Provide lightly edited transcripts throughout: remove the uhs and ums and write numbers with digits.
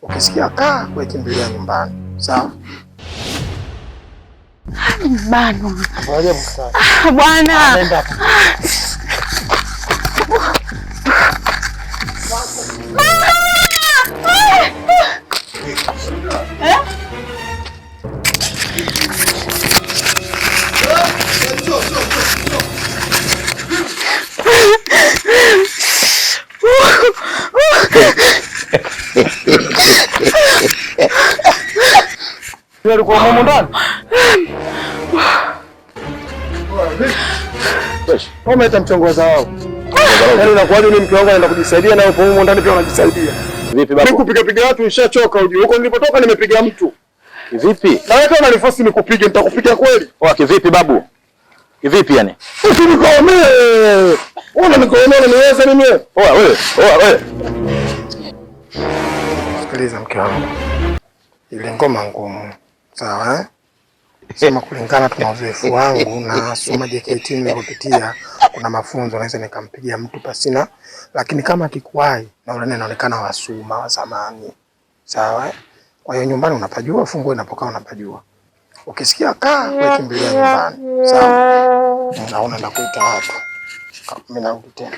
Ukisikia kaa, wewe kimbilia nyumbani. Sawa? Bano. Ngoja msasa. Bwana. Nenda hapo. Alikuwa mumo ndani. Umeita mchongoza wao. Yaani unakuwaje ni mke wangu anaenda kujisaidia na upo mumo ndani pia unajisaidia. Vipi babu? Mimi kupiga watu nishachoka ujue. Huko nilipotoka nimepiga mtu. Kivipi? Na wewe kama unaniforce nikupige nitakupiga kweli. Kivipi babu? Kivipi yani? Usinikoomee. Unanikoomea niweza mimi wewe? Wewe. Sikiliza mke wangu. Ile ngoma ngumu. Sawa eh? Sema kulingana tuna uzoefu wangu na soma JKT niliyopitia kuna mafunzo naweza nikampigia mtu pasina, lakini kama kikuwai na ule inaonekana wasuma wa zamani. Sawa eh? Kwa hiyo nyumbani unapajua, funguo inapokaa unapajua. Ukisikia kaa wewe kimbilia nyumbani. Sawa? Naona ndakuita hapa. Mimi narudi tena.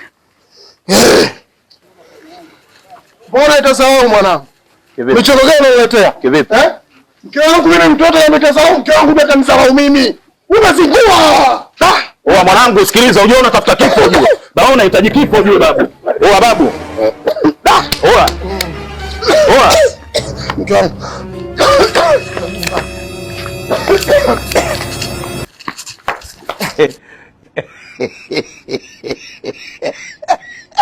Bora itasahau mwanangu. Michoro gani unaletea? Kivipi? Eh? Mke wangu mimi mtoto ametasahau, mke wangu ndio atamsahau mimi. Unazingua. Mwanangu sikiliza, unajua unatafuta kifo ujue. Baba unahitaji kifo ujue babu. Babu.